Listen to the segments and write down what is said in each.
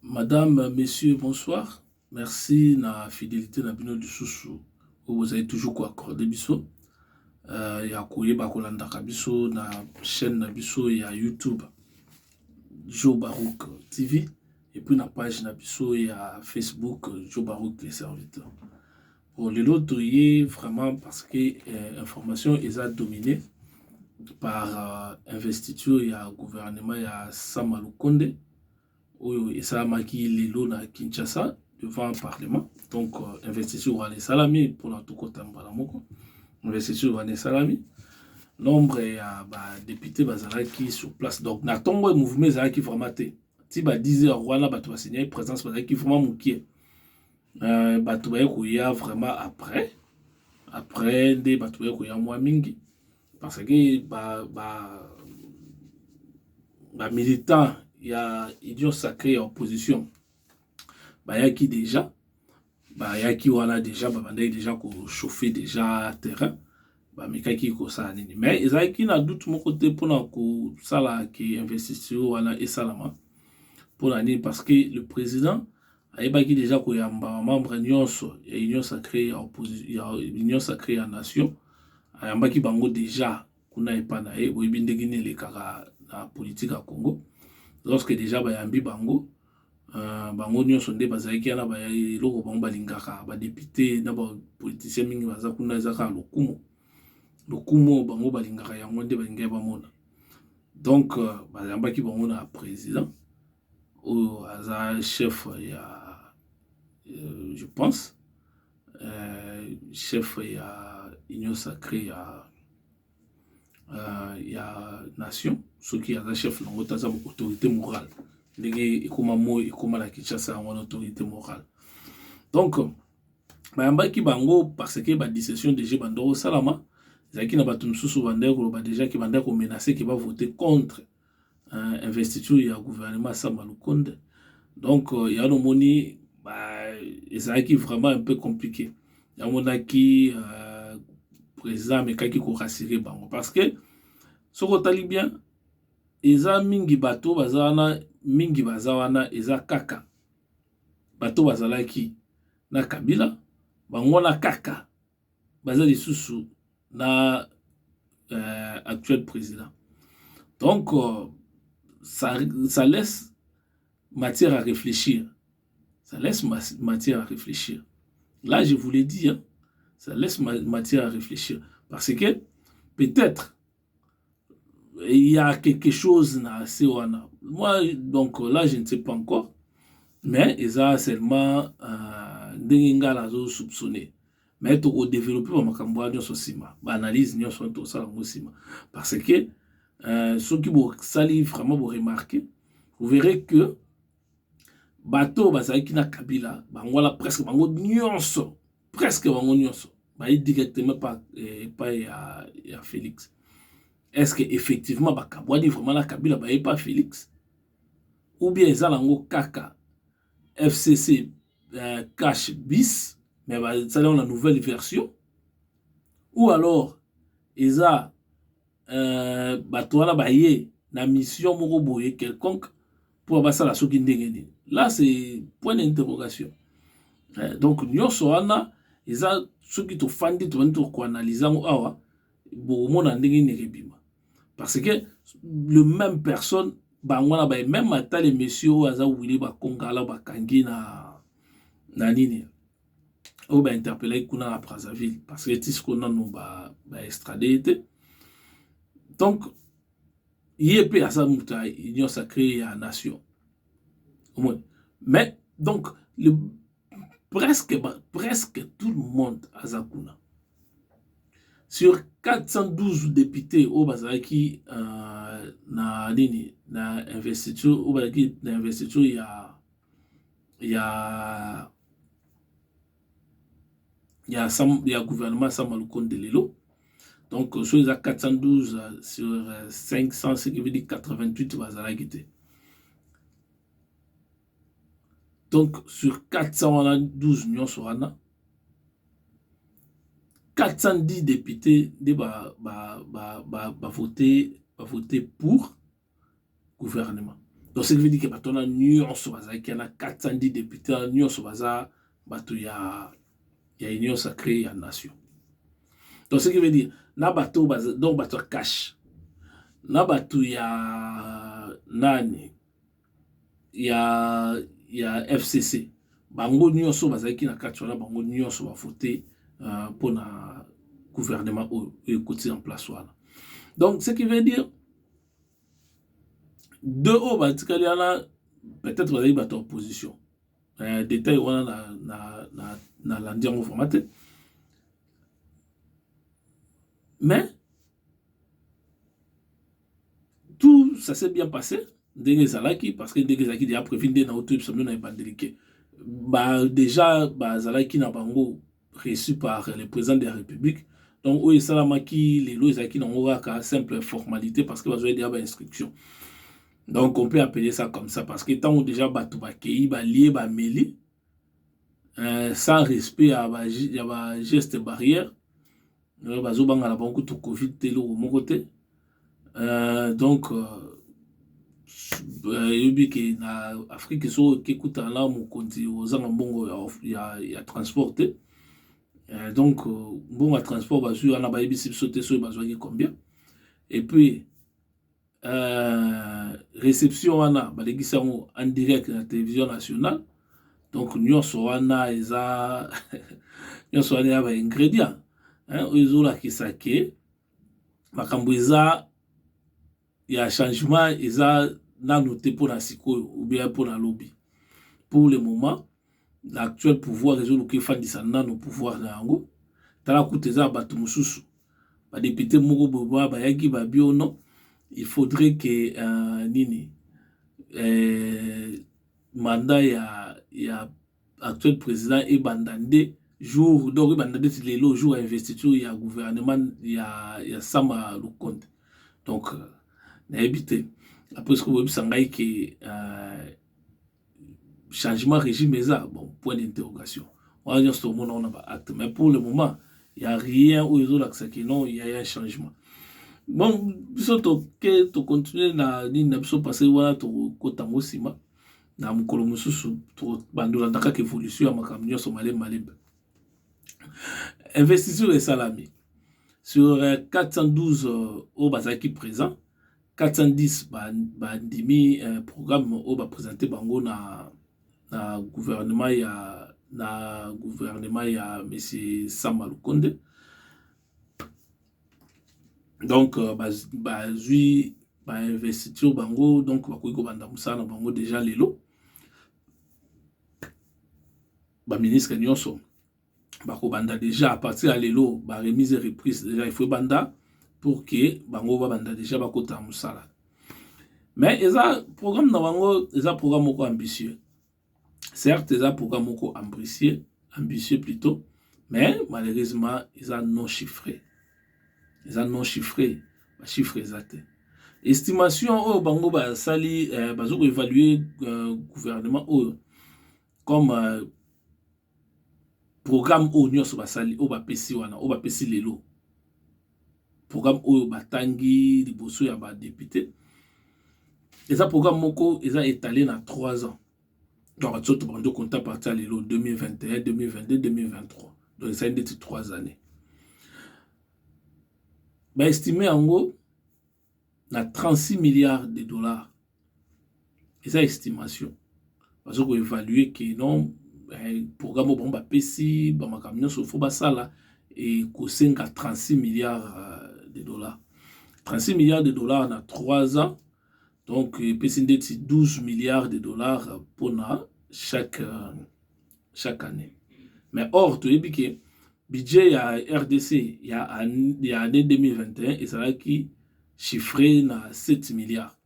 Madame, messieurs, bonsoir. Merci na fidélité na bino lisusu où vous avez toujours quoi accordé biso. Ya koyeba kolanda biso na chaîne na biso ya YouTube Joe Barouk TV et puis na page na biso ya Facebook Joe Barouk les serviteurs. Pour les autres, vraiment parce que information est dominée par investiture ya gouvernement ya Sama Lukonde. Et ça m'a qui lelo na Kinshasa devant le Parlement. Donc, investiture à salami pour la tout côté investiture à salami. Nombre de députés qui sur place. Donc, na tombe mouvement qui vraiment té. Si ba 10 heures wana ba to signer présence qui vraiment moukié. Ba to ba ya vraiment après des ba to ya moi mingi parce que militant il y a Union sacrée opposition. Il y a qui déjà, il y a qui voilà déjà, déjà chauffer déjà terrain. Mais qui ça mais il y a qui n'a doute mon côté pour que ça là qui investisseur voilà et salama pour l'année parce que le président il y a qui déjà qu'il y a membre Union sacrée opposition, Union sacrée en nation, il y a qui bango déjà qu'on a pas naé ou bien déguiné les cara la politique à Congo. Lorsque déjà bayambi bango bango nyonso nde bazalaki na ba eloko bango balingaka ba député na ba politicien mingi baza kuna ezaka lokumo bango balingaka yango nde balingai bamona. Donc bayambaki bango na président ou aza chef ya je pense chef ya Union sacrée ya nation ce qui a chef na ngota autorité morale ndenge ekoma mo ekoma la Kinshasa en autorité morale. Donc bayambaki bango parce que ba décision déjà bandoro salama zaki na batum susu bandeko ba déjà ki bandeko menacer qui va voter contre investiture ya gouvernement Sama Lukonde. Donc il y a no moni ezaki vraiment un peu compliqué. Ya monaki président mais kaki ko rassurer bango parce que ce ko tali bien eza mingi bato bazana mingi bazawana eza kaka bato bazalaki na Kabila bango na kaka baza lisusu na actuel président. Donc ça laisse matière à réfléchir. Ça laisse matière à réfléchir. Là je vous l'ai dit, hein, ça laisse matière à réfléchir parce que peut-être il y a quelque chose na Sewana. Moi donc là je ne sais pas encore, mais ils ont seulement denga la zo soupçonné. Mais to ko développer ba makambo nyonso sima, ba analyse nyonso to ça sima parce que ceux qui vont sali vraiment vous remarquer, vous verrez que bato bazaki na Kabila bango la presque bango nyonso presque bango nyonso ba directement pas ya Félix. Est-ce que effectivement bakabwani vraiment la Kabila ba pas Félix ou bien ezalango kaka FCC cash bis mais ça dans la nouvelle version ou alors eza bato wana baye na mission moko boye quelconque pour abasa la soki ndengeni. Là c'est point d'interrogation. Donc nyonso wana eza soki to fandi to ko analyser awa bo mona ndengeni rebima parce que le même personne bangwana ba même ata les messieurs aza wili ba kongala ba kangi na nini ou ba interpeller kuna à Brazzaville parce que tisco non ba extradé. Donc yep à ça muta Union sacrée à nation au moins. Mais donc presque tout le monde à Zakuna. Sur 412 députés au Bazaki na nini na investiture au Bazaki na investiture il y a gouvernement Sama Lukonde lelo. Donc sur les 412 sur 500 ce qui veut dire 88 Bazaki. Donc sur 412 nyons sorana 410 députés voter pour gouvernement. Donc, ce qui veut dire que bato na nyonso baza qui a 410 députés na nyonso baza bato ya union sacrée ya nation. Donc, ce qui veut dire na bato baza donc bato cash na bato ya nani ya FCC bango nyonso baza qui na kati wana bango nyonso ba voter pour na gouvernement côté en place wana. Donc, ce qui veut dire deux hauts batikali ana peut-être bazali bato opposition. Détail wana na landiango formate. Mais tout ça s'est bien passé. Ndenge zalaki parce que ndenge zalaki déjà prévenu na auto ipsomo na ebandelique. Déjà zalaki na bango reçu par le président de la République. Donc oyo salamaki lelo ezalaki na ngokaka simple formalité parce que bazoya déjà ba instruction. Donc on peut appeler ça comme ça parce que tant déjà bato bakei lié ba meli sans respect à ba geste barrière bazo banga la banko to Covid telo mon côté donc yobi ke na Afrique so ke kuta la mo konti ozanga mbongo ya transporter donc bon à transport bazu na ba yebi sauter so bazo ki combien et puis réception wana balekisa ngo en direct na télévision nationale donc nyonso wana eza nyonso wana ba ingrédients oyo la kisake makambo eza ya changement eza na noté pour la sikoyo ou bien pour la lobby. Pour le moment l'actuel pouvoir résout que fandisa nano pouvoir na yango tala kuteza bato mususu ba député moko boba ba yaki ba biono. Il faudrait que nini mandat ya actuel président et bandande jour donc bandande les jour investiture ya gouvernement ya sama le compte. Donc na habité après ce que vous savez que changement régime ça bon point d'interrogation. On va sur mon on a acte mais pour le moment il y a rien où ils ont l'accès que non il y a un changement. Bon, biso que to continuer na ni na biso passer wana to kotango sima na mukolo mususu to bandula ndaka ke évolution ya makambo nyonso malembe. Investisseur et salami sur 412 au bazaki présent 410 bandimi programme au ba présenter bango na gouvernement ya monsieur Sama Lukonde. Donc zui investiture bango donc bakoki kobanda musala bango déjà lelo ministre nyonso bakobanda déjà à partir à lelo remise et reprise déjà il faut banda pour que bango banda déjà bakota musala mais eza programme na bango eza programme moko ambitieux certes eza programme moko ambitieux plutôt mais malheureusement eza non chiffré. Les non chiffrés, chiffres exacts. Estimation au bango ba sali bazo évaluer gouvernement comme programme au nyos ba sali au ba pesi wana au ba pesi lelo. Programme au batangi liboso ya ba député. Et ça programme moko eza étalé na 3 ans. Donc tout bando compta partir lelo 2021, 2022, 2023. Donc ça a 3 années. Bah estimé en gros na 36 milliards de dollars. Et ça estimation. Parce qu'on évalue que non programme bon ba pesi ba makamyo so fo ba sala et ko 5 à 36 milliards de dollars. 36 milliards de dollars na 3 ans. Donc pesi ndeti 12 milliards de dollars pour na chaque année. Mais or tu ebi que budget ya RDC il y a année 2021 et ça qui chiffré na 7 milliards.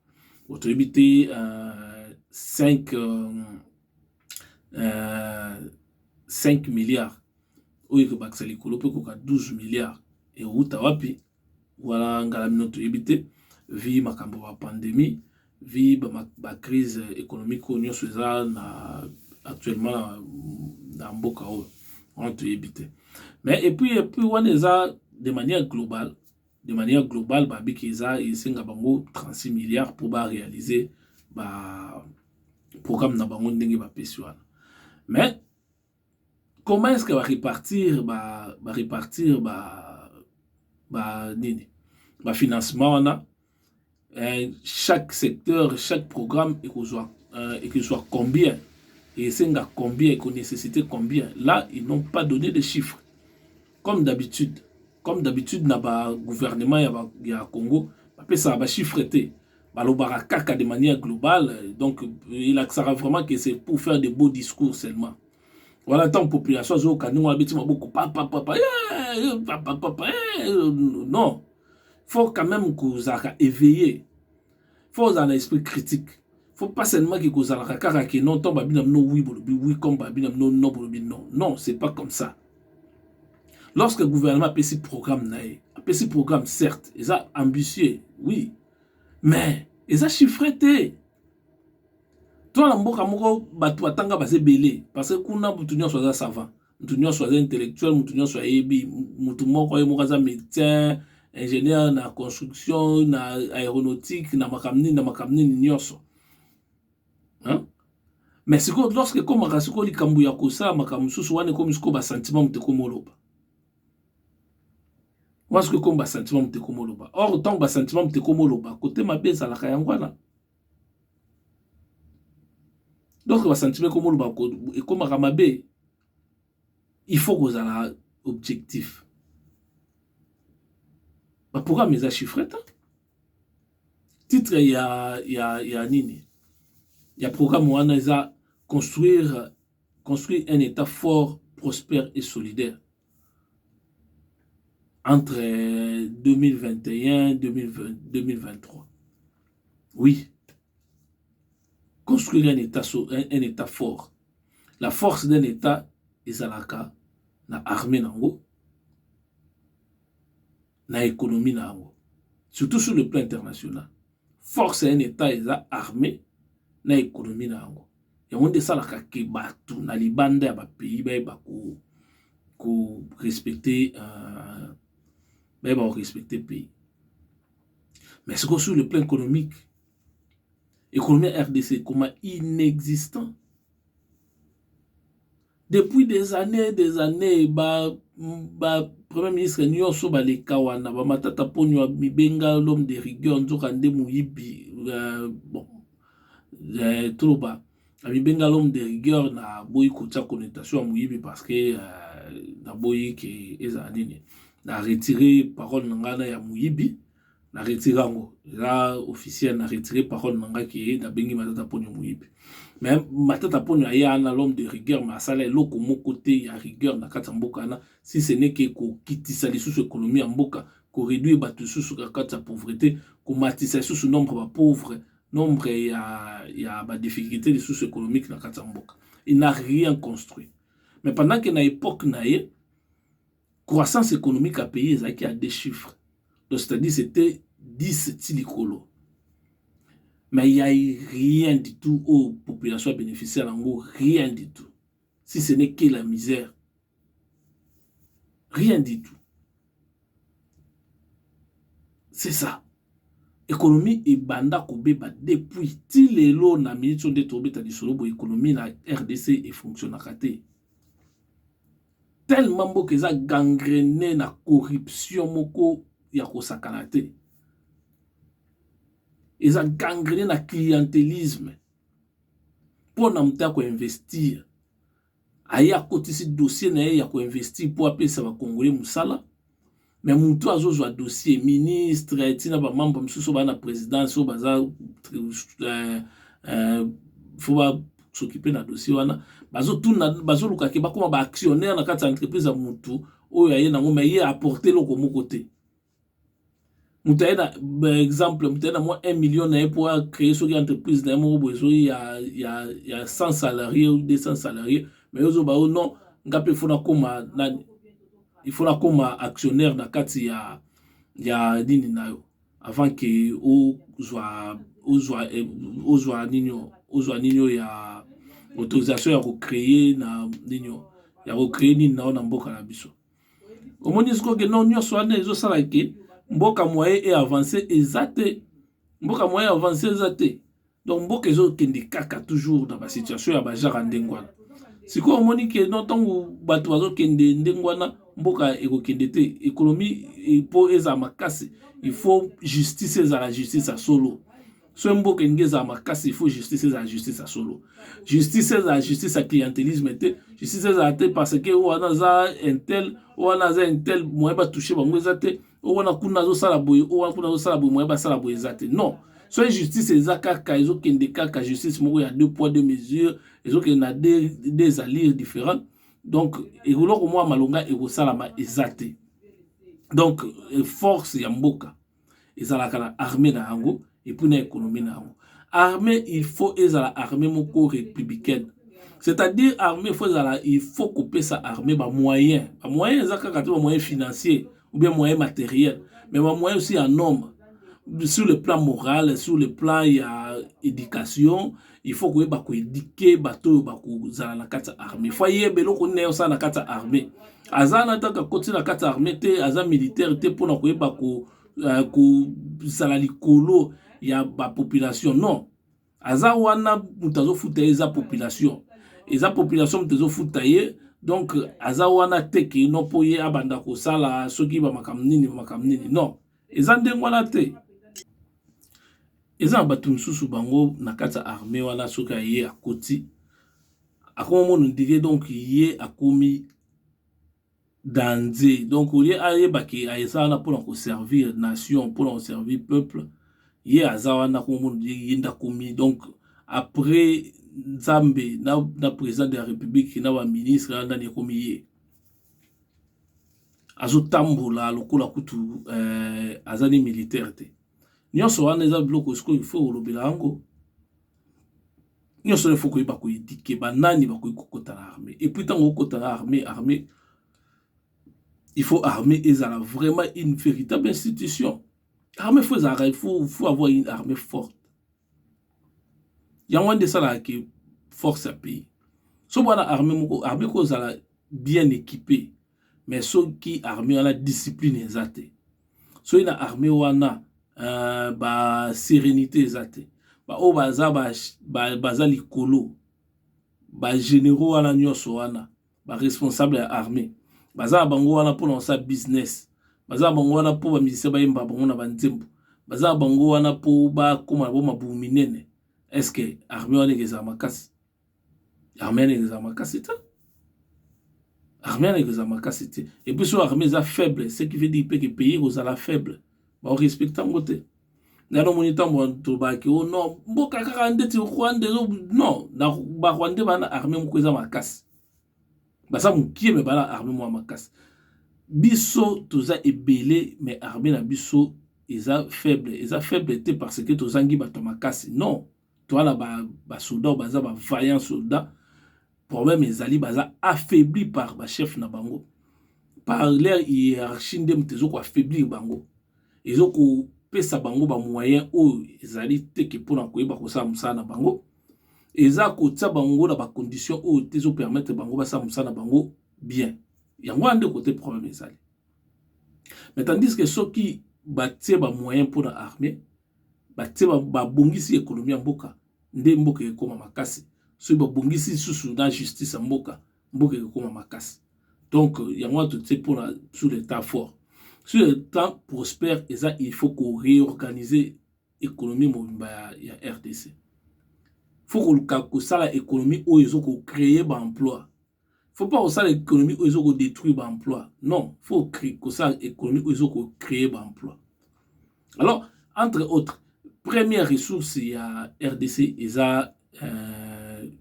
Auto habité 5 milliards. Oyo ko baksali kolope ko 12 milliards et uta wapi voilà ngala minoto habité vi makambo ba pandémie vi ba crise économique onyo soza na actuellement na mboka on to habité. Mais et puis on est de manière globale babi kiza et singa bango 36 milliards pour réaliser programme na bango ndenge bapesi wana. Mais comment est-ce que va répartir nini ba financement wana? Chaque secteur, chaque programme et que soit combien, et c'est combien, et qu'on nécessite combien. Là, ils n'ont pas donné de chiffres. Comme d'habitude, na ba gouvernement ya Congo, ça va chiffreter. Kaka de manière globale, donc il accélère vraiment que c'est pour faire de beaux discours seulement. Voilà, tant population, non. Faut quand même que vous ayez éveillé. Faut avoir un esprit critique. Faut pas seulement que vous ayez non, tant babinam no oui, comme babinam no non, non, c'est pas comme ça. Lorsque le gouvernement a ce programme, certes, ils sont ambitieux, oui, mais ils sont chiffretés. Toi, l'amboka moko batu atanga basé belé parce que kuna mutu nyonso soit savant, mutu nyonso soit intellectuel, mutu nyonso soit yebi, mutu moko za médecin, ingénieur na construction, na aéronautique, na makamni nyonso. Hein? Mais c'est que lorsque comme makasiko likambu ya kosa makamu susu wane comme siko ba sentiment mutu komoloba. Moi ce que comme ba sentiment mutu komoloba. Or tant ba sentiment mutu komoloba côté mabeza la kayangwana. Donc, on va sentir comme le comme Ramabé, il faut que vous ayez un objectif. Pourquoi mes chiffres? Titre, il y a Nini. Il y a programme où on a construire un État fort, prospère et solidaire entre 2021 et 2023. Oui. Construire un État fort. La force d'un État est à la armée nango, na économie nango. Surtout sur le plan international. Force d'un État est à armée, na économie nango. Et on dit ça la kakebatu na libanda ya ba pays ba ko respecter respecter pays. Mais c'est que sur le plan économique, l'économie RDC, comment inexistant. Depuis des années, Premier ministre Nyonso Balekawana, Matata Ponyo Mibenga, l'homme de rigueur, Nzokande Mouyibi, trop bas. Mibenga, l'homme de rigueur, na boyi kotia connotation à Mouyibi parce que na boyi ke ezanini. Na retiré parole nangana ya Mouyibi. Na retiré ango là officiel na retiré parole nanga qui na bengi Matata Ponyo Mouyibi. Mais Matata Ponyo aya na l'homme de rigueur ma sala eloko mo côté ya rigueur na kata mboka na si ce n'est que ko kitisa les sous économie en mboka ko réduire batu sous kata pauvreté ko matisa sous nombre ba pauvres nombre ya ba difficulté les sous économiques na kata mboka. Il n'a rien construit. Mais pendant que na époque na ye croissance économique à pays qui a des chiffres. Donc, c'est-à-dire c'était 10 tilikolo. Mais il n'y a rien du tout aux populations bénéficiaires en gros, rien du tout. Si ce n'est que la misère. Rien du tout. C'est ça. Économie et banda kobeba depuis tilelo na minute de tobeta di solo bo économie na RDC et fonctionne à raté. Tellement beau que ça gangréné na corruption moko ya kosakana te. Ils ont gangréné na clientélisme. Pour n'amta ko investir. Aya kotisi dossier na ya ko investir pour appeler ça va congolais musala. Mais moutou azo a dossier ministre tina ba membre msuso ba na présidence so baza faut ba s'occuper na dossier wana bazo tuna bazo luka ke ba koma ba actionnaire na kati entreprise ya moutou oyo aye nango mais ye apporter loko mo côté. Par exemple, moi 1 million pour créer une entreprise, il y a 100 salariés ou 200 salariés, mais non, il faut comme actionnaire dans il y a avant que il y a autorisation à recréer ya recréer ni na mboka na biso. Comment est-ce que non nyo soit les salariés mboka moyen et avancé exacté mboka moyen avancé exacté donc mboka ezokende kaka toujours dans la situation ya bajara ndenge wana sikoyo omoni ke no ntango bato bazokende ndenge wana mboka ekokende te économie mpo ezala makasi il faut justice ezala justice ya solo so mboka elingi ezala makasi il faut justice ezala justice ya solo justice ezala justice ya clientélisme te justice ezala te parce que wana aza intel wana aza intel moyen batouche bango eza te wana kuna azosala boye wana kuna azosala boye moyen basala boye eza te non so justice eza kaka ezokende kaka justice moko ya deux poids deux mesures ezokende na des allures différents donc eloko mwa malonga ekosalama eza te donc force ya mboka ezalaka na armée na yango et puis na économie na yango armée il faut ezala armée moko républicaine c'est-à-dire armée il faut couper sa armée ba moyen eza kaka te ba moyen financier ou bien moyen matériel mais ba moyen aussi en homme sur le plan moral sur le plan ya éducation il faut que ba ko éduquer bato ba ko zala na kata armée faut yebelo ko ne osala na kata armée azana taka koti na kata armée te aza militaire te pona ko ba ko zala likolo ya ba population non aza wana mutazo futa eza population mutazo futa ye donc aza wana teke no po ye abanda ko sala soki ba makamnini non eza ndenge wana te eza bato misusu bango na kata armée wana soki ye akoti akoma mono ndike donc ye akomi danger donc au lieu ayebaki aza wana mpona koservir nation mpona koservir peuple ye aza wana akoma mono ye ndakomi donc après nzambe na président de la république na baministre wana ndani ekomi ye azotambola lokola kutu aza ni militaire te nyonso wana eza biloko sikoyo il faut olobela yango nyonso il faut koyeba koyedike banani bakoki kokota na armée et puis ntango okota na armée il faut armée ezala vraiment une véritable institution armée il faut avoir une armée forte yango nde esalaka ke force ya pays so bwana armée ko ezala bien équipée mais soki armée wana discipline eza te soki na armée wana ba sérénité eza te baoyo baza likolo bagénéraux wana nyonso wana baresponsable ya armée baza na bango wana mpona kosala business baza na bango wana mpo bamisicien bayemba bango na banzembo baza na bango wana mpo bakóma na bo mabumu minene est-ce que armée wana ekezala makasi armée wana ekezala makasi te armée wana ekezala makasi te et puis so armée eza faible ce qui veut dire pe ke pays kozala faible baorespecte yango te nano moni ntango tolobaki o non mboka kaka ndeti rwande non na barwande bana armée moko eza makasi baza mokie me bana armée moko makasi biso toza ebele mais armée na biso eza faible te parce que tozangi bato makasi non toala basoldat baza bavaillant soldat problème ezali baza affaibli par bachef na bango par leur hiérarchie nde moto ezokoaffaiblir bango ezokopesa bango bamoyen oyo ezali teke mpona koyeba kosala mosala na bango eza kotia bango na bacondition oyo te ezopermettre bango basala mosala na bango bien yango wana nde kote problème ezali mais tandis que soki batie bamoyen mpona armée batie babongisi économie ya mboka nde mboka ekoma makasi soki babongisi susu na justice ya mboka ekoma makasi donc yango wana totie mpona sur l'état fort sur le temps prospère il faut qu'on réorganiser l'économie mobimba ya RDC faut que ça l'économie où ils ont créé l'emploi faut pas que ça l'économie où ils ont détruit l'emploi non faut créer que ça l'économie où ils ont créé l'emploi alors entre autres première ressource il y a RDC et ça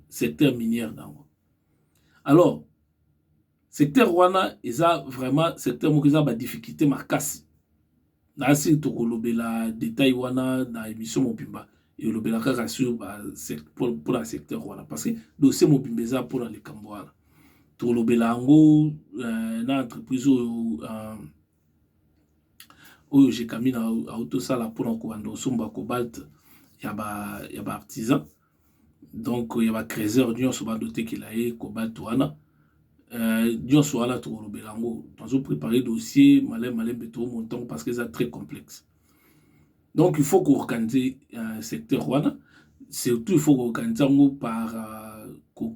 secteur minier alors secteur wana eza vraiment secteur moko eza ba difficulté makasi na si to kolobela détail wana na émission mobimba et lobela kaka sur pour la secteur wana parce que dossier mobimba eza pour la likambo wana to lobela ngo na entreprise oyo j'ai kamina auto sala pour ko ando somba cobalt ya ba artisan donc ya ba creuser nyonso ba doté kila e cobalt wana nyonso wana tokolobela yango tozo préparer dossier malin beto montant parce que c'est très complexe donc il faut qu'on organise secteur wana surtout il faut organiser par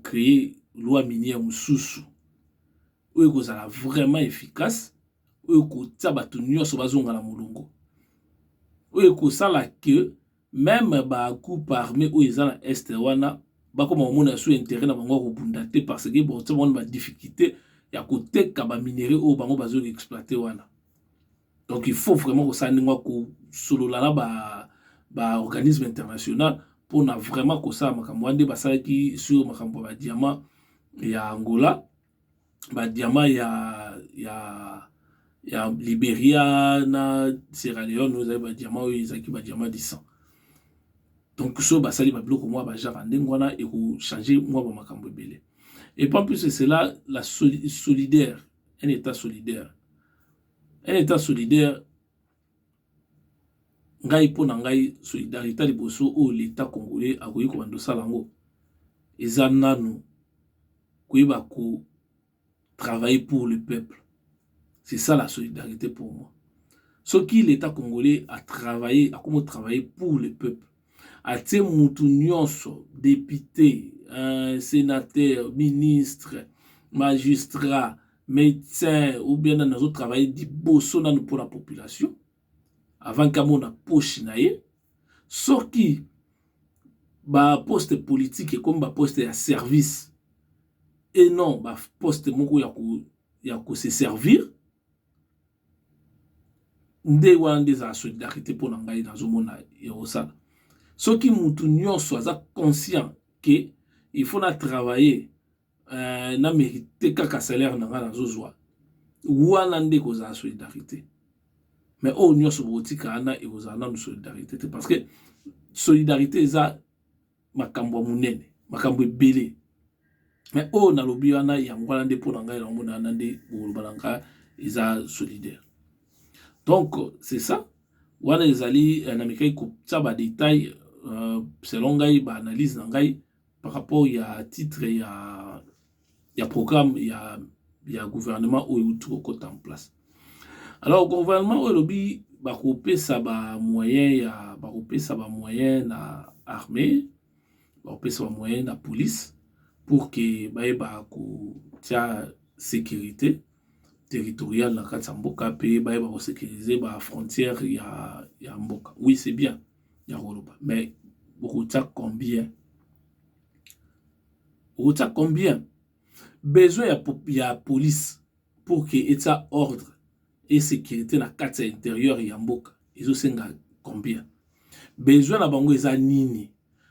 créer loi minière mususu oyo kozala vraiment efficace oyo kotia bato nyonso bazonga na molongo oyo kosala ke même bagroupe armé oyo eza na este wana bakoma komona sous intérêt na bango kobunda te parce que botia bango na badifficulté ya koteka baminere oyo bango bazoki exploite wana. Donc il faut vraiment kosala ndenge kosolola na baorganisme international mpona vraiment kosala makambo wana nde basalaki sur makambo ya badiama ya Angola, badiama ya Liberia na Sierra Leone oyo ezali badiama oyo ezalaki badiama du sang. Donc so basali babiloko mwa bajara ndenge wana ekochange mwa bamakambo ebele. Et pas plus que cela, la solidaire, un état solidaire. Un état solidaire, ngai po na ngai solidarité liboso o l'état congolais akoyi ko bando salango. Eza nanu koyeba ko travailler pour le peuple. C'est ça la solidarité pour moi. Ce qui l'état congolais a travaillé, a comment travailler pour le peuple. A tie mutu nyonso, député, sénateur, ministre, magistrat, médecin, ou bien dans nos travail di bosso pour la population, avant qu'à mon poche naie, ce qui ba poste politique et comme ba poste à service, et non ba poste moko ya ko se servir, nde wana des a solidarité pour nangai dans mona erosala. Ce qui mutu nyonso aza conscient que il faut travailler na mériter kaka salaire na nga nazozwa wana nde kozala solidarité. Mais o nyonso botika ana ekozala na solidarité te parce que solidarité eza makambo munene makambo ebele. Mais o nalobi wana yango wana nde mpona ngai yango na nde boloba nga eza solidaire. Donc c'est ça wana ezali na mikai ko tsaba détail selon ngai ba analyse na ngai par rapport à titre ya programme ya gouvernement oyo tout côté en place. Alors gouvernement oyo lobi ba kopesa ba moyen na armée, ba kopesa ba moyen na police pour que ba ko tia sécurité territoriale na kati mboka pe ba ko sécuriser ba frontière ya mboka. Oui, c'est bien. Ya Roloba. Mais beaucoup de combien besoin il y a police pour que état ordre et sécurité na carte intérieure ya mboka ils senga combien besoin na bango eza nini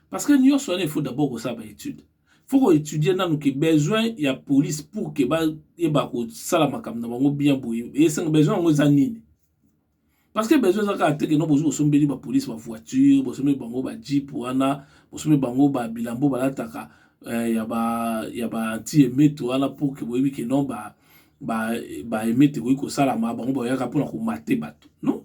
parce que nous il faut d'abord ça ba étude faut étudier nanu que besoin il y a police pour que ba ko sala makamna bango bien boye et senga besoin ngo eza nini. Parce que besoin de ça que nous besoin de police ba voiture, besoin de bango ba jeep wana, besoin de bango ba bilambo ba lataka ya ba anti émet wana pour que boyebi que non ba émet ko sala ma bango ba yaka pour ko mater bato. Non.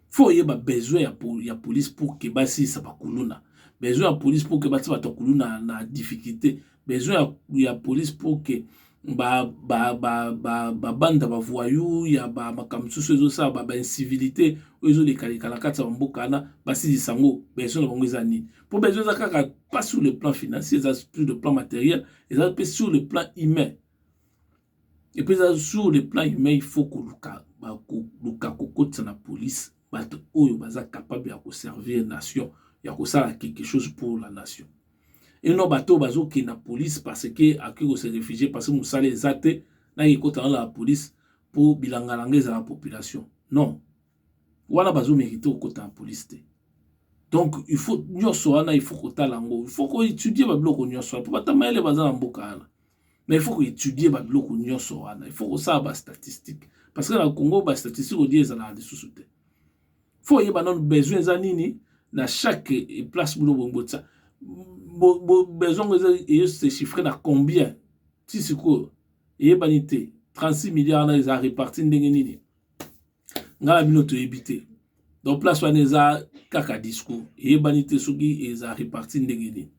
Faut y ba besoin ya police pour que ba si ça ba kuluna. Besoin ya police pour que ba ta kuluna na difficulté. Besoin ya police pour que banda ba voyou ya ba makamsu sezo sa ba incivilité ozo les kala kata mboka na basi sango besoin de bango ezani pour besoin za kaka pas sur le plan financier ça sur le plan matériel et ça peut sur le plan humain et puis sur le plan humain il faut que luka kokotsa na police bato oyo baza capable ya ko servir nation ya ko sala quelque chose pour la nation. Et non bateau bazo qui na police parce que à qui se réfugier parce que musale ezate na yekota la police pour bilangalanga za la population. Non. Wala bazo mériter au côté en police. Donc il faut nyoso wana il faut kota lango, il faut ko étudier ba bloko nyoso pour pas tamaele baza mboka ana. Mais il faut ko étudier ba bloko nyoso wana, il faut ko sa ba statistique parce que na Congo ba statistique odi ezala de sous-souté. Faut yeba non besoin za nini na chaque place bulo bongotsa. Besoin de se chiffrer à combien si c'est quoi et banité 36 milliards na a réparti ndenge nini ngala binoto ebité donc place waneza kaka discours et banité soki a réparti ndenge nini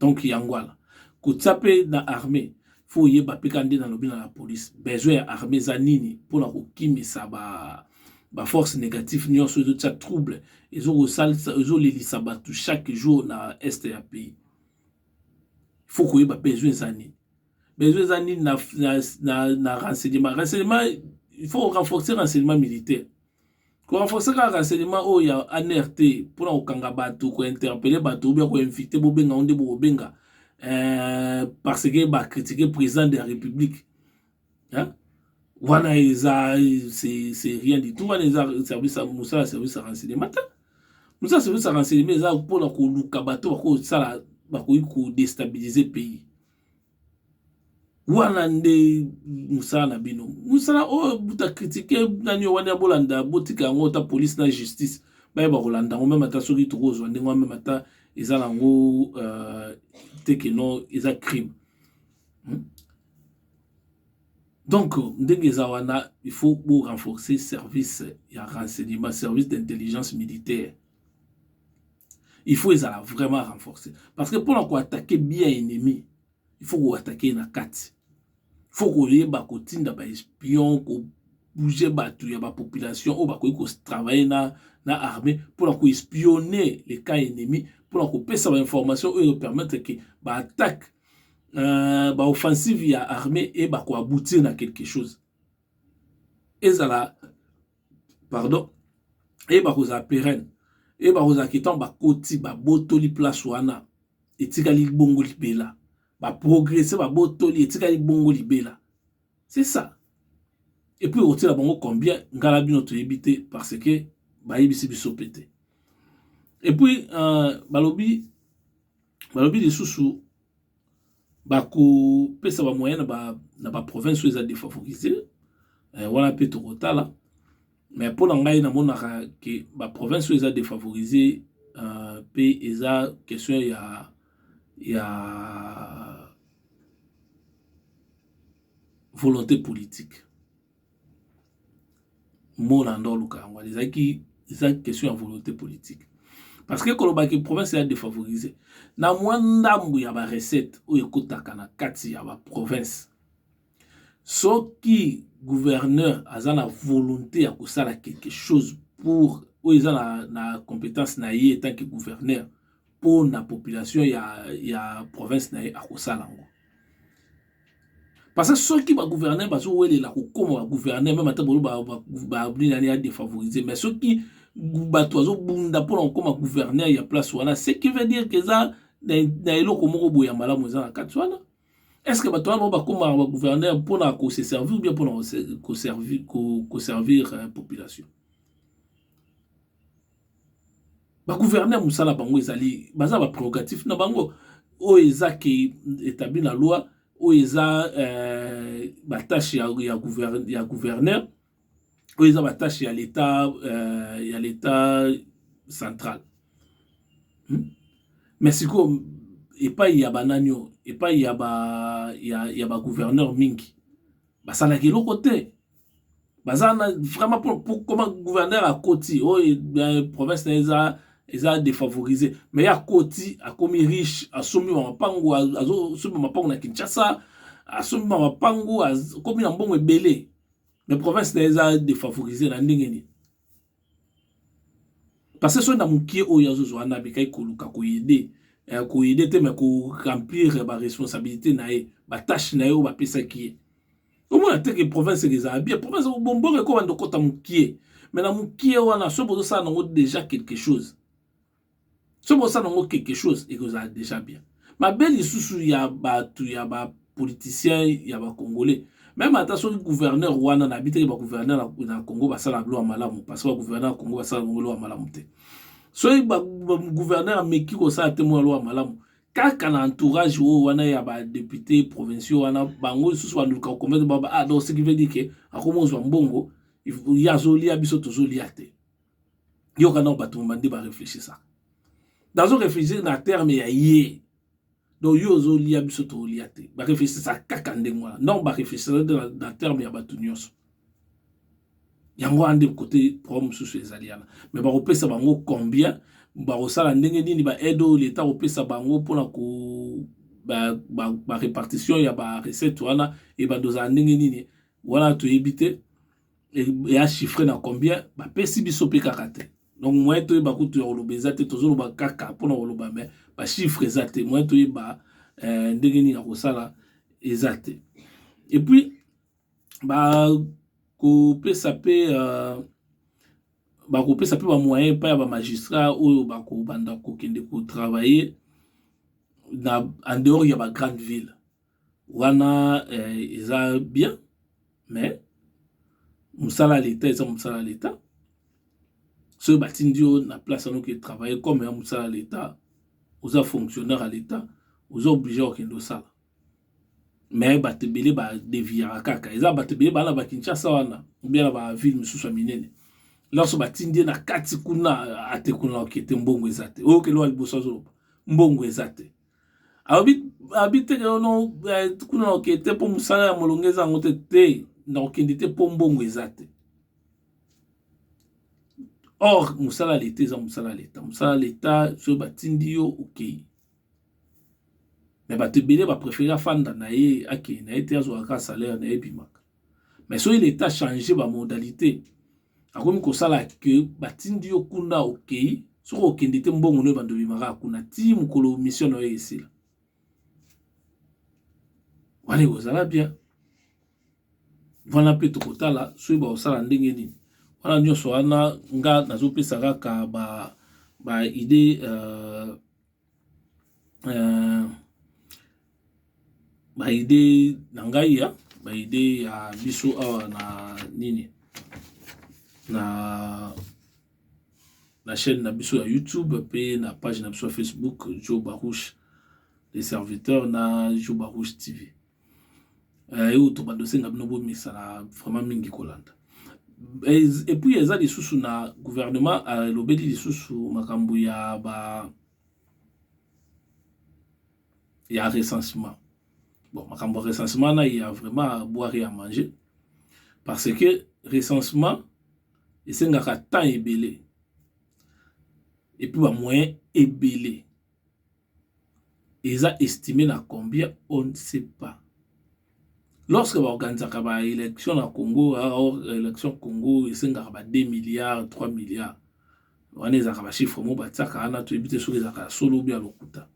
donc yangwala ko tsape na armée faut yeba pekande na lobi na la police besoin ya armée za nini pour na ko kimisa ba force négative nyonso ezo tia trouble ezolelisa bato chaque jour na est ya pays. Il faut koyeba besoin ezani na renseignement il faut renforcer renseignement militaire. Pour renforcer le renseignement, il y a ANRT pour okanga bato, ko interpeller bato, bien ko inviter bobenga onde bobenga parce que ba critiquer le président de la République. Hein? Voilà, c'est rien du tout. Voilà, les services service à renseignement. Nous service à renseignement pour la ko bato ko déstabiliser le pays. Wana nde musala na bino musala o buta critiquer nani wana bolanda botika ngo ta police na justice ba ba rolanda ngo même ata soki to ko zo ndengwa même ata ezala ngo teke no eza crime. Donc ndenge zawana il faut renforcer service ya renseignement, service d'intelligence militaire. Il faut vraiment renforcer parce que pour attaquer bien ennemi il faut attaquer na kati. Il faut qu'on yeba kotinda ba espion ko bouger batu ya ba population ou ba ko travailler na armée pour ko espionner les camps ennemis pour ko pesa ba information et permettre que ba attaque ba offensive ya armée et ba ko aboutir na quelque chose. Et ça pardon et ba ko za pérenne et ba ko za kitan ba koti ba botoli place wana etikali bongo libela. Va progresser, va botoli, et tika bongo libela. C'est ça. Et puis, au la bongo combien, ngalabi notre éviter parce que, ba yebisi biso pété. Et puis, balobi de sous ko pesa ba moyen na ba province où ils ont défavorisé. Voilà pe torota là. Mais pour l'angai na monaka que ba province où ils ont défavorisé, pe eza question il y a volonté politique. Molando Lukango, les question de volonté politique. Parce que quand la province est défavorisée, na mwanda mbu ya ba recette ou ekotaka na kati ya ba province. So qui gouverneur a la volonté à kosala quelque chose pour ou ils ont la compétence na y tant que gouverneur. Pour la population, il y a province à Kosalango. Parce que ceux qui vont gouverner, parce que gouverner, même à va défavoriser. Mais ceux qui bunda pour gouverner, il y a place. Ce qui veut dire que ça, est-ce que va gouverner pour se servir ou bien pour servir la population? Ba gouverneur musala bango ezali baza ba prérogatif na bango o eza ki établi la loi o eza ba tâche ya gouverneur o eza ba tâche ya l'état central. Mais siko et pas il y a bananio et pas il y a ba gouverneur mingi basala ki côté bazana vraiment pour comment gouverneur à côté o province na ils ont défavorisé. Mais il y a Koti, a commis riche, a soumis ma pango, a soumis ma pango na Kinshasa, a soumis ma pango, a commis un bon belé. Les provinces les a défavorisé na ndengeni. Parce que si on a moukié au yazo na bekai koluka ko aider te mais ko remplir ba responsabilité na e, ba tâche na yo ba pesa ki. Comment la tête province les a bien province bon ko bando kota moukié. Mais na moukié wana so bozo ça na déjà quelque chose. C'est pour ça qu'on a quelque chose et que ça a déjà bien. Ma belle il y a ba politiciens, il y a ba congolais. Même attention le gouverneur Rwanda n'habite le gouverneur na Congo ba sala blo malamu parce que le gouverneur Congo ba sala blo malamu te. So le gouverneur meki ko sa témoin lo malamu. Kaka na entourage wana ya ba député provinciaux wana bango susu ba luka commettre ba ah donc ce qui veut dire que akomo zo mbongo il y a zoli abiso to zoli ate. Yo kana ba to mandi ba réfléchir ça. Dans un réfléchir na terme ya yé. Donc yo zo li abiso to liate. Ba réfléchir ça kaka ndengwa. Non ba réfléchir dans terme ya batu nyonso. Yango ande côté prom sous les aliana. Mais ba repesa bango combien ba rosala ndenge nini ba edo l'état repesa bango pour la ko ba répartition ya ba recette wana et ba doza ndenge nini. Voilà to éviter et a chiffré na combien ba pesi biso pe kakate. Donc moi to ba kutu ya lobezate tozo ba kaka pona loba mais ba chiffre ezate moi to ba ndenge ni ko sala ezate. Et puis ba ko pesa pe ba ko pesa pe ba moyen pa ba magistrat ou ba ko banda ko kende ko travailler en dehors il y a ba grande ville. Wana eza bien mais musala l'état eza musala l'état. Ce batindio na place à nous qui travailler comme un musala l'état, aux fonctionnaires à l'état, aux obligés au kendo sala. Mais batebele ba deviara kaka. Eza batebele ba la ba Kinshasa wana, ou bien la ba ville mususu minene. Lorsque batindie na kati kuna ate kuna okete mbongo ezate. O ke lo aliboso zo mbongo ezate. Habite no kuna okete po musala ya molongeza ngote te na okende te po mbongo ezate. Or musala l'état eza musala l'état. Musala l'état so batindio ok. Mais batebele ba préférer fanda na ye ake na ete azo aka salaire na ebimaka. Mais so l'état changer ba modalité. Akomi ko sala que batindi yo kuna ok so okende te mbongo no bando bimaka kuna ti mukolo mission no yesila. Wale ozala bien. Wana pe tokotala so ba osala ndenge nini. Wana nyonso wana nga nazo pesa kaka ba idée ba idée na ngai ya ba idée ya biso awa na nini na chaîne na biso ya YouTube pe na page na biso Facebook Joe Barouche les serviteurs na Joe Barouche TV et auto badosenga binobo misala vraiment mingi kolanda et puis eza lisusu na gouvernement lobeli lisusu makambo ya ba ya recensement. Bon, makambo recensement na il y a vraiment à boire et à manger parce que recensement esengaka temps ebele et puis ba moyen ebele eza estimé na combien on ne sait pas. Lorsque ba organisaka ba élection na Congo, élection Congo esengaka ba 2 milliards 3 milliards wana ezaka ba chiffre mo batsaka ana to ebite soki ezaka solo bien lokuta.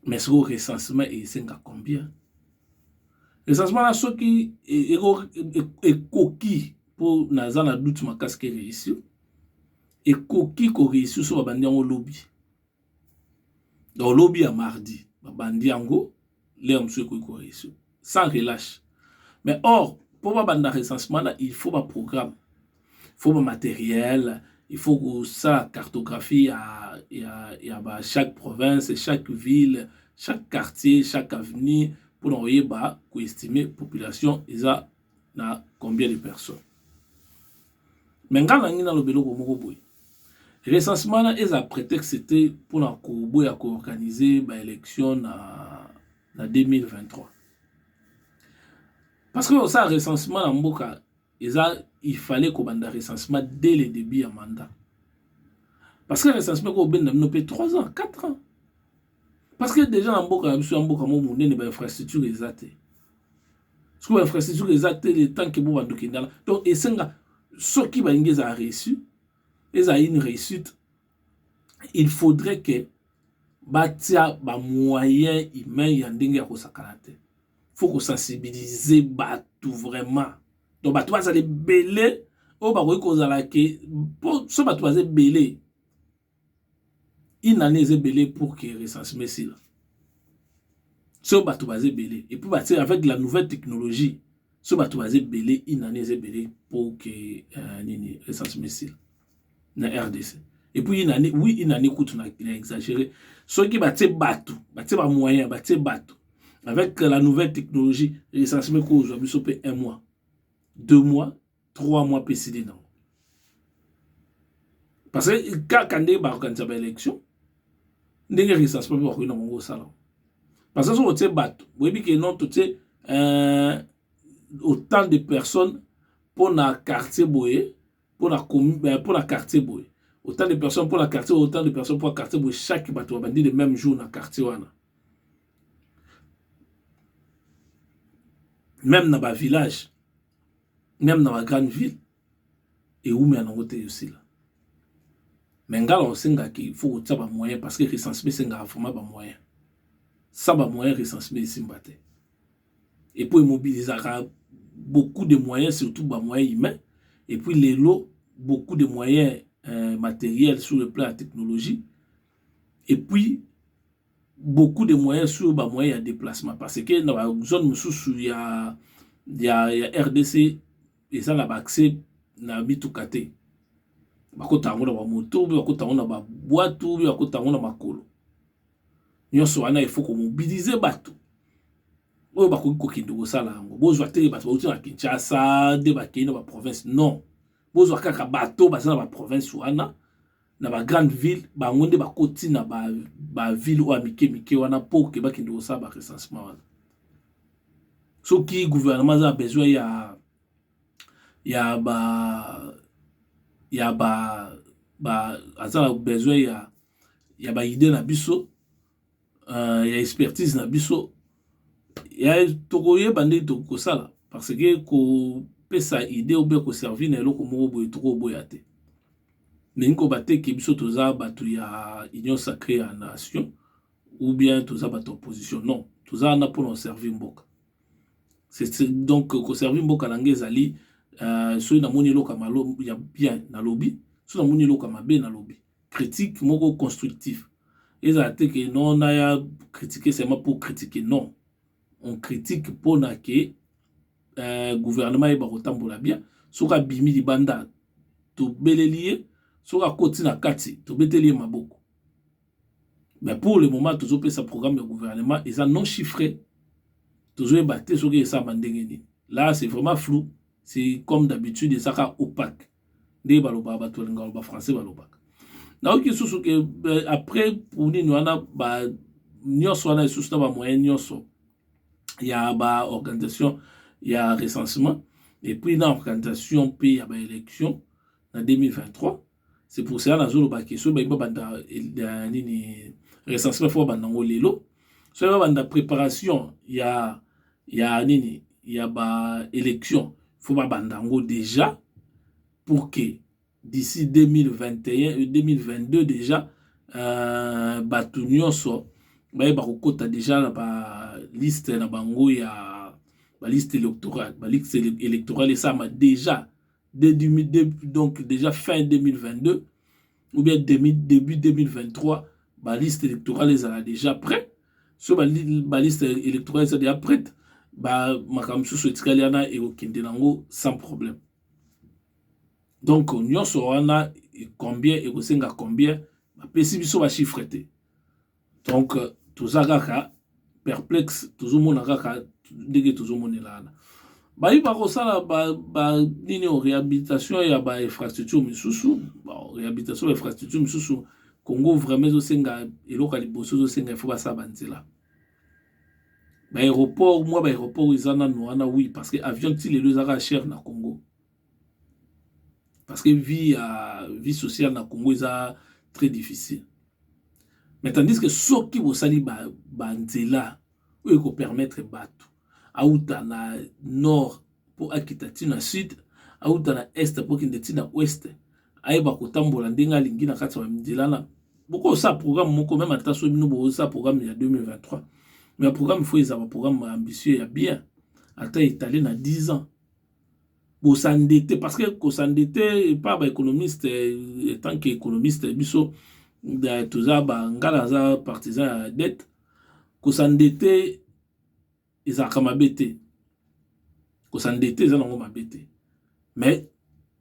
Mais ce recensement esenga combien? Recensement na soki e coquille pour naza na doute makasi ke réussir et coquille ko réussir so babandi yango lobby. Donc lobby à mardi babandi yango les hommes ceux qui réussir sans relâche. Mais or pour babanda recensement là il faut un programme, il faut un matériel, il faut que ça cartographie à chaque province et chaque ville, chaque quartier, chaque avenue pour envoyer bas pour estimer population isa na combien de personnes. Mais quand on a le bélo comme boy, recensement là est à prétexte c'était pour la boy à organiser ba élection na 2023. Parce que ça recensement en mboka il fallait qu'on bande recensement dès le début du mandat. Parce que le recensement qu'on ben n'a pas 3 ans, 4 ans. Parce que déjà en mboka mon ne ba infrastructure exacte. Ce que infrastructure exacte le temps que bon bando kindala. Donc esenga ce qui va ingeza reçu, et ça une réussite. Il faudrait que batia ba moyen humain ya ndenge ya kosakalate. Faut qu'on sensibiliser batou vraiment. Donc batou ça les belé o ba ko kozala ke pour so batou ça belé. Une année c'est belé pour que recensement si là. So batou basé belé et puis batia avec la nouvelle technologie, so batou basé belé une année c'est belé pour que nini recensement si là. Na RDC. Et puis une année coûte na exagéré. Ceux qui baté batou ba moyen, baté batou. Avec la nouvelle technologie, les recensement cause aujourd'hui 1 mois, 2 mois, 3 mois PCD non. Parce que quand on va organiser l'élection, ndenge recensement va ko na mongo salon. Parce que on te batou, oui bien que non tout autant de personnes pour na quartier boye, pour la quartier boye. Autant de personnes pour la quartier, autant de personnes pour la quartier boye, chaque bateau va dire le même jour na quartier wana. Même dans le village, même dans la grande ville et où mais en côté aussi là mais ngala on senga qu'il faut ça ba moyen parce que recensement senga vraiment ba moyen ça ba moyen recensement ici mbaté et puis mobiliser beaucoup de moyens surtout ba moyens humains et puis les lots beaucoup de moyens matériels sur le plan de la technologie et puis beaucoup de moyens sur ba moyens de déplacement parce que dans la zone sous il y a RDC et ça n'a pas accès na bitukate bakota ngona ba moto bakota ngona ba boîte bakota ngona makolo nyonso wana il faut ko mobiliser bato oyo bakoki kokende kosala yango bozwa te bato bauti na Kinshasa nde bakei na baprovince non bozwa kaka bato baza na baprovince wana na bagrande ville bango nde bakoti na baville oyo ya mike wana mpo ke bakende kosala barecensement wana soki gouvernement aza na besoin aza na besoin ya baide na biso ya expertise na biso ya tokoyeba nde tokosala parce que kopesa idée ou bien koservir na eloko moko boye tokoboya te ndenge kobateke biso toza bato ya union sacrée ya nation ou bien toza bato opposition non toza wana mpona koservir mboka donc koservir mboka na nge ezali soki namoni eloko ya bien nalobi soki namoni eloko mabe nalobi critique moko constructif ezala te ke non naya critiquer seulement pour critiquer non on critique pour que gouvernement eba kotambola bien soka bimi libanda to belelier soka koti na kati to beteli maboko mais pour le moment toujours pesa programme de gouvernement ils non chiffré toujours batté soki ça mandengeni là c'est vraiment flou c'est comme d'habitude ça ka opaque de baloba bato linga ba français baloba na oki susu ke après pour ni wana ba nyonso wana susu na ba moyen nyonso il y a ba organisation il y a recensement et puis dans organisation puis il y a ba élection en 2023 c'est pour ça la zone ba question ba banda nini recensement faut banda ngolelo so ba banda préparation il y a nini il y a ba élection faut ba banda ngo déjà pour que d'ici 2021 et 2022 déjà batu nyonso ba kokota déjà na ba liste na bango ya ba liste électorale et ça m'a déjà donc déjà fin 2022 ou bien début 2023 ba liste électorale est déjà prêt so ba liste électorale est déjà prête ba makamsu so tikaliana et okende nango sans problème donc nyonso wana combien et kosenga combien ba pesi biso ba chiffreté donc tozaka perplexe tozomona kaka ndenge tozomonela ana bayi bakosala ba nini réhabilitation ya ba infrastructure misusu réhabilitation ya infrastructure misusu Congo vraiment ezosenga eloko liboso ezosenga il faut basala banzela ba aéroport moi ba aéroport ezana noana oui parce que avion ti lelo ezaka cher na Congo parce que vie sociale na Congo eza très difficile. Mais tandis que ceux qui vont salir banzela eux ko permettre bato auta na nord pour akitati na sud auta na est pour kindeti na ouest ayeba kotambola ndenga lingi na kati ya nzela na beaucoup ça programme moko même ata so bino bo ça programme ya 2023 mais le programme faut un programme ambitieux ya bien ata étalé na 10 ans pour s'endetter parce que ko s'endetter pas ba économiste tant qu'économiste biso toza ba ngala za partisan ya dette ko s'endetter ezaka mabete ko s'endetter za nango mabete mais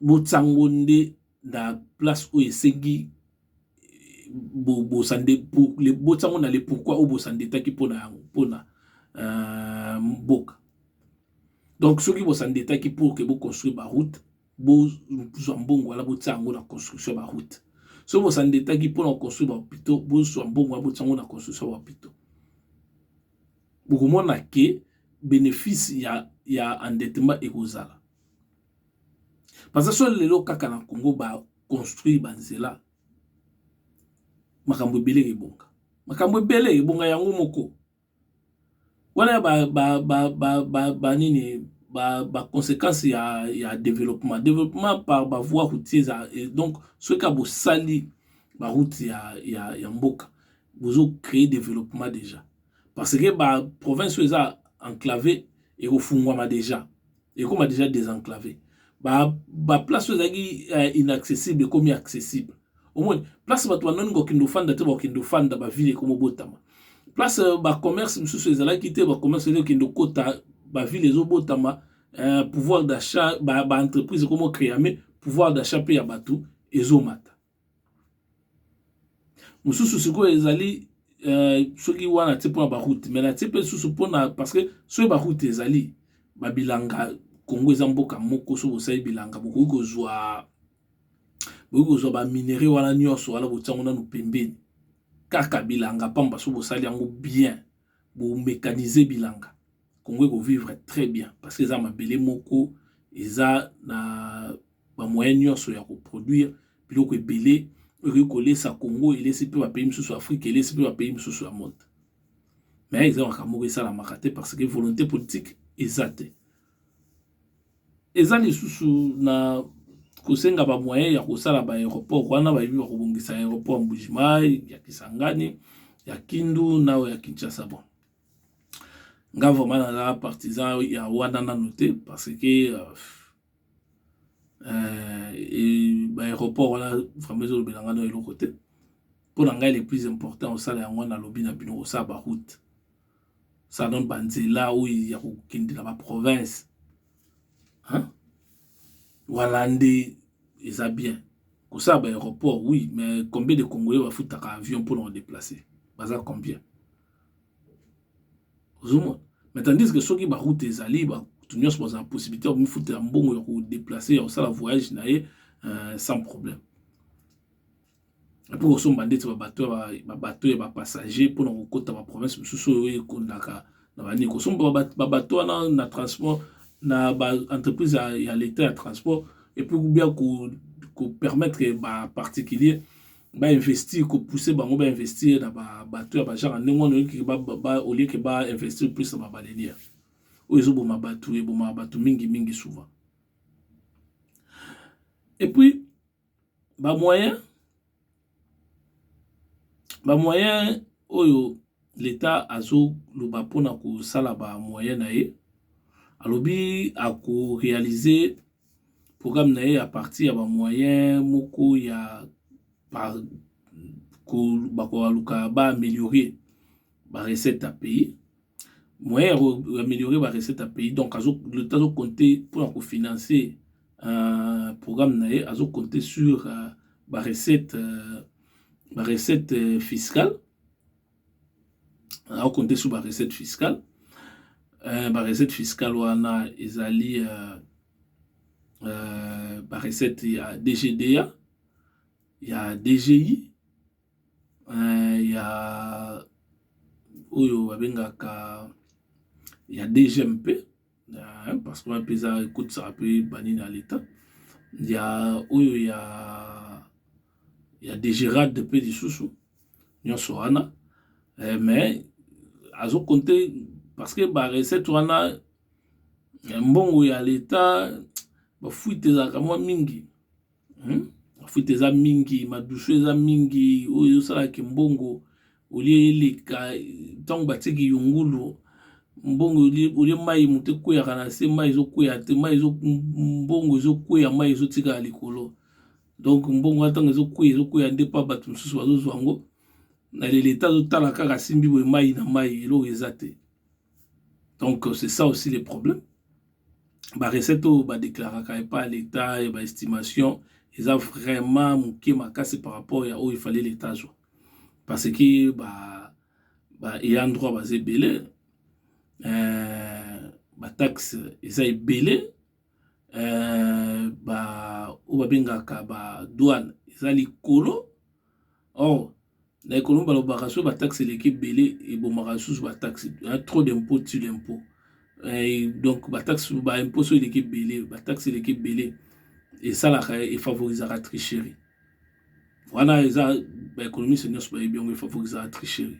botsango nde na place où esengi bo sande pour les botsango na le pourquoi au bo s'endetter ki pona mboka donc ceux qui bo s'endetter ki pour que bo construire ba route bo mbongo wala botsango na construction ba route so bo s'endetter ki pona construire ba hôpital bo mbongo wala botsango na construction ba hôpital bokomona ke bénéfice ya endettement ekozala parce que so lelo kaka na Congo ba construire banzela makambo ebele ebonga yango moko wana ba nini conséquence il y a développement par voie routière et donc ce qu'a beau sali la route il y a mboka vous créer développement déjà parce que province où ça enclavé et au fond déjà et comme déjà désenclavé place où inaccessible comme accessible au moins place ba toi non ngo kindo fanda te ba kindo fanda ba ville comme botama place commerce msusu ezala kité commerce kindo kota ba ville ezobotama pouvoir d'achat entreprise comme créer mais pouvoir d'achat pe ya batu ezomata mususu siko ezali soki wana te pona ba route mais la te pe susu pona parce que so ba route ezali ba bilanga Congo ezamboka moko so bosai bilanga bokoki kozwa ba minerai wana nyonso wala botiango nanu pembeni kaka bilanga pamba so bosali yango bien bo mécaniser bilanga Congo ko vivre très bien parce que ça mabele moko eza na ba moyen nyonso ya ko produire biloko ebele okoki sa Congo elesi mpe bapays mosusu Afrique elesi mpe bapays mosusu ya monde mais eza makambo esalamaka te parce que volonté politique eza te eza lisusu na kosenga ba moyen ya kosala ba aéroport wana bayibi bakobongisa aéroport ya Mbuji-Mayi ya Kisangani ya Kindu na ya Kinshasa bon nga vraiment na partisan ya wana nanu te parce que aéroport wana vraiment ezolobelanga na eloko te mpo na ngai le plus important osala yango na lobi na bino kosala ba route ça donne banzela oyo ya kokendela ba province wana nde eza bien kosala ba aéroport oui mais combien de Congolais bafutaka avion pour nous déplacer baza combien mais tandis que ceux qui ba route ezali tu nyonso baza na possibilité ya komifutela mbongo ya kodéplacer ya kosala voyage na ye sans problème pour kosomba ndeti babato ya bapassager mpona kokota baprovince mosusu oyo ekondaka na bani kosomba babato wana na transport na baentreprise ya l'état ya transport et puis bien permettre ba particulier investir pousser bango investir na bato ya genre ndenge wana au lieu que investir plus na babalenière oyo ezoboma bato mingi souvent et puis moyen oyo l'état azoloba mpona kosala moyen na ye alobi ako réaliser programme na ye à partir ya moyen moko ya bakoaluka améliorer recette à pays moyen améliorer recette à pays donc l'état azocompter mpona kofinancer programme na ye azocompter sur recette fiscale azocompter sur recette fiscale recette fiscale wana ezali recette ya DGDA ya DGI ya oyo babengaka ya DGMP parce que pesa ekotisaka mpe banini ya l'état ya oyo ya DGRAD mpe lisusu nyonso wana mais azocompte parce que recette wana mbongo ya l'état bafuite ezalaka mwa mingi bafuite eza mingi madusu eza mingi oyo osalaki mbongo olie eleka ntango batieki yungulu mbongo olie mai moto ekweyaka na se mai ezokweya te mbongo ezokweya mai ezotikala likolo donc mbongo ntango ezokweya nde pa bato mosusu bazozwa yango na leta azotala kaka simbi boye mai na mai eloko eza te donc c'est ça aussi le problème recette oyo badéclaraka epa l'état et estimation eza vraiment moke makasi par rapport ya oyo ifallait l'état azwa parce que eya endroit baza ebele bataxe eza ebele oyo babengaka badouane eza likolo or na économie balobaka so bataxe eleki ebele ebomaka lisusu bataxe trop d'impôt sur l'impôt donc bataxe impôt so eleki ebele bataxe eleki ebele esalaka efavorisaka tricherie wana eza baéconomiste nyonso bayebi yango efavorisaka tricherie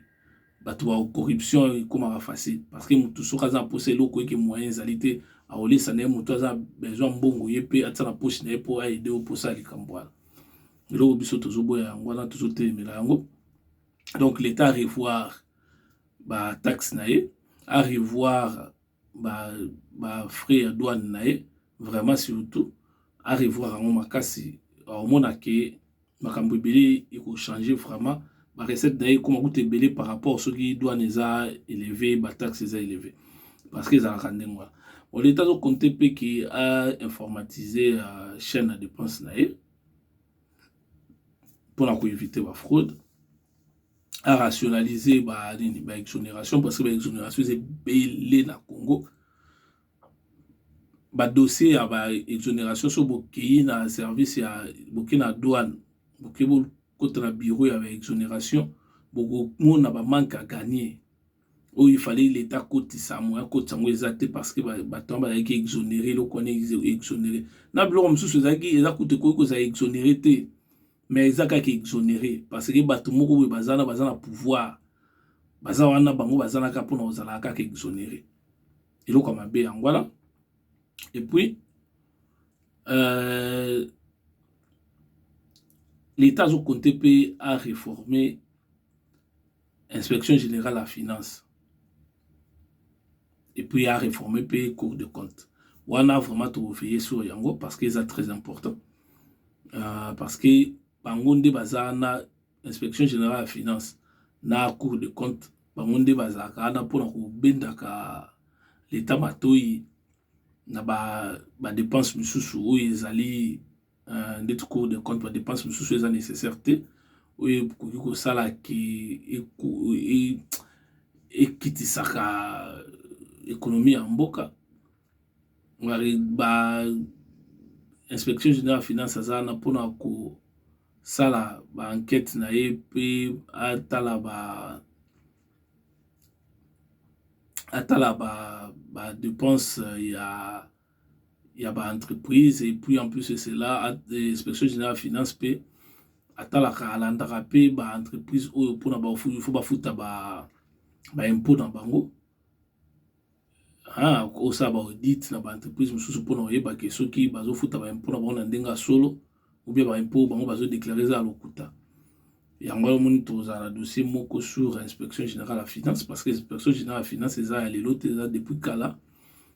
bato ba corruption ekomaka facile parce que motu soki aza na mposa eloko eke moyen ezali te aolesa na ye moto aza besoin mbongo ye mpe atia na poche na ye mpo aide o mposa likambo wana eloko biso tozoboya yango wana tozotelemela yango. Donc l'état revoir taxe na ye, à revoir frais ya douane na ye, vraiment surtout à revoir yango makasi omona ke makambo ebele changer vraiment recette na ye koma kuta ebele par rapport soki douane eza élevé taxe eza élevé parce que ezalaka ndenge wana. Bon, l'état azokonte mpe ki a informatiser chaîne ya dépense na ye mpona koévite fraude, à rationaliser exonération parce que exonération c'est belé na Congo. Dossier ya exonération so bokei na service ya bokei na douane bokei côté na bureau ya exonération bokomona manque à gagner. Oh, il fallait l'état kotisa moya kotango ezate parce que bato bazaki exonéré le connaît exonéré na biloko mosusu ezaki eza kote ko za exonéré te mais ezaka ki exonéré parce que bato moko boye bazana pouvoir baza wana bango bazana ka pona ozala ka exonéré eloko mabe yango voilà. Et puis l'état a compté pe à réformer inspection générale à finance et puis à réformer pe cour de compte. On a vraiment tout veillé sur yango parce que c'est très important parce que bangonde bazana inspection générale à finance na cour de compte bangonde bazaka na pona ko bendaka l'état matoi na dépense misusu ou ezali ndetu cour de compte dépense misusu eza nécessaire te oyo koki kosala ki ekitisaka économie ya mboka inspection générale de finance aza na mpona kosala enquête na ye mpe atala dépense ya entreprise et puis en plus de cela inspection générale de finance pe atalaka alandaka pe entreprise oyo mpona faut bafuta impôt na bango osala audit na entreprise mosusu mpona oyeba ke soki bazofuta impôt na bango na ndenge solo ou bien impôt bango bazodéclare eza lokuta yango omoni tozala dossier moko sur inspection générale de finance parce que inspection générale de finance eza ya lelo te eza depuis kala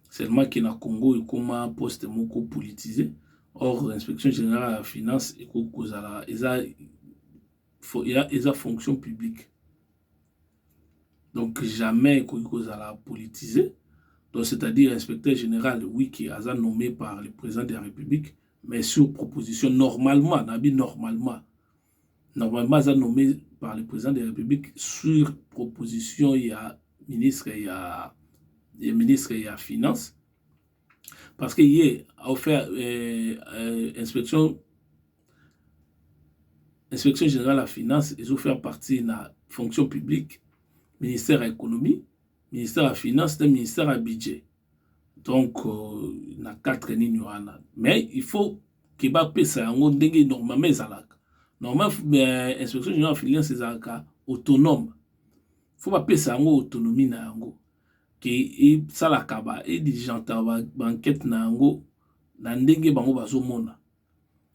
seulement que na Congo ekoma poste moko politisé. Or inspection générale de finance ekozala eza fonction publique donc jamais ekozala politisé. Donc c'est-à-dire inspecteur général oui qui est nommé par le président de la République mais sur proposition normalement est nommé par le président de la République sur proposition il y a ministre et la finance parce que hier a offert inspection générale de la finance ils ont fait partie de la fonction publique ministère de l'économie ministère de la finance et ministère du budget donc na 4 lignes mais il faut que ba pesa yango ndenge normalement ezalaka normalement inspection générale de la finance ezalaka autonome faut ba pesa yango autonomie na yango que salaka diligenta enquête na yango na ndenge bango bazomona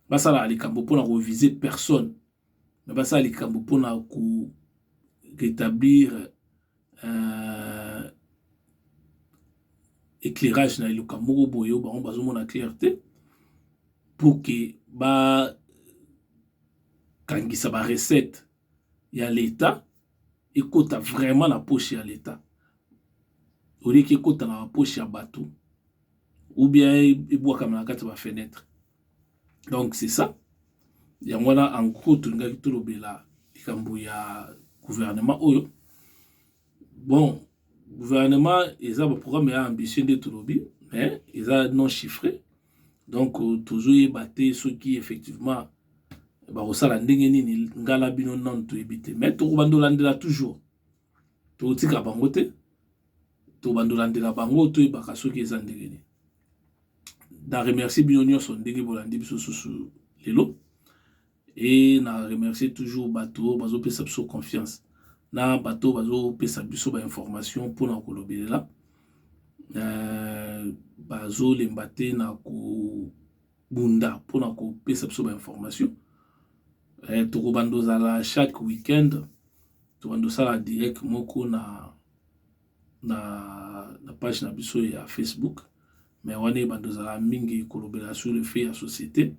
basala likambo pona ko viser personne mais basala likambo pona ko rétablir éclairage na likambo boyo bango bazomona clarté pour que kangisa recette ya l'état ekota vraiment la poche ya l'état au lieu que kota na poche ya bateau ou bien eboaka na kati ba fenêtre. Donc c'est ça yango wana en gros tolingaki tolobela likambo ya gouvernement oyo. Bon gouvernement eza ba programme ya ambition de tolobi mais eza non chiffré donc toujours yebate ceux qui effectivement bakosala ndenge nini ngala bino non toyebite mais tokobandolandela toujours tokotika bango te tobandolandela bango toyebaka soki eza ndenge nini. Da remercier bino nyonso ndenge bolandi biso susu lelo et na remercier toujours bato bazopesa biso confiance na bato bazopesa biso ba information mpona kolobelela bazolemba te na kobunda mpona kopesa biso bainformation. Tokobanda ozala chaque weekend tokobanda osala direct moko na page na biso ya Facebook, mais wana ebanda ozala mingi kolobela sur le fait ya société.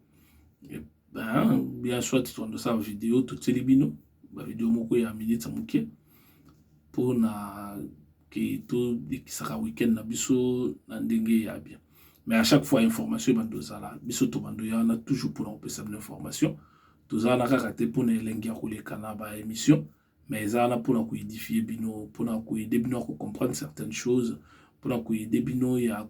Bien soit tokobanda osala video totieli bino bavideo moko ya minute moke mpona ke tolekisaka weekend na biso na ndenge ya bien. Mais à chaque fois information ebanda ozala biso tobanda yana toujours mpona kopesa bino information. Tozala na kaka te mpona elengi ya koleka na baémission, mais ezala na mpona koédifie bino, mpona koyede bino ya kocomprendre certaines choses, mpona koyede bino ya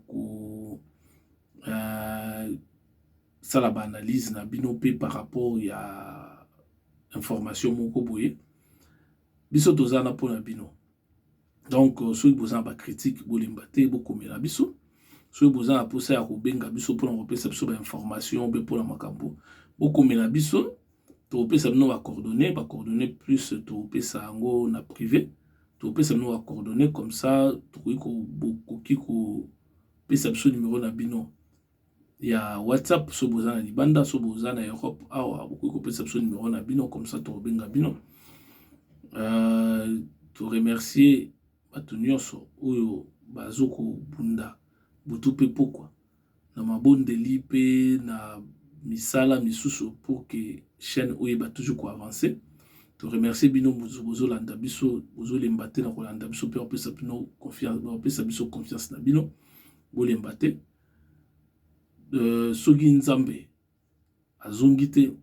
sala baanalyse na bino mpe par rapport ya information moko boye. Biso tozala na mpona bino. Donc soki boza na bacritique bolemba te bokomela biso, soki boza na posa ya kobenga biso mpona kopesa biso bainformation mpe mpona makambo bokomela biso, topesa bino bacoordonnées plus topesa yango na privé, topesa bino bacoordonnées comme ça tokoki kopesa biso numéro na bino ya WhatsApp, so boza na libanda, so boza na Europe awa bokoki kopesa biso numéro na bino comme ça tokobenga bino. To remercier bato nyonso oyo bazokobunda butu mpe pokwa na mabondeli mpe na misala misusu pour que chaîne oyo ba toujours koavancer. To remercier bino bozolanda biso, bozolemba te na kolanda biso mpe opesa bino confiance na bino bolemba te. Soki nzambe azongi te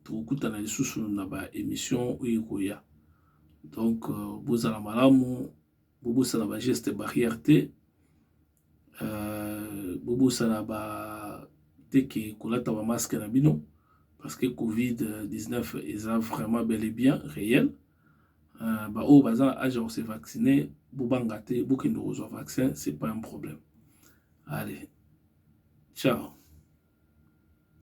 tokokutana lisusu na baémission oyo ekoya. Donc bozala malamu, bobosana ba geste barrière te, bobosana ba teke kolata ba masque na bino parce que Covid-19 est vraiment bel et bien réel. Oyo baza na âge de se vacciner, bobanga te bokende kozwa vaccin, c'est pas un problème. Allez, ciao.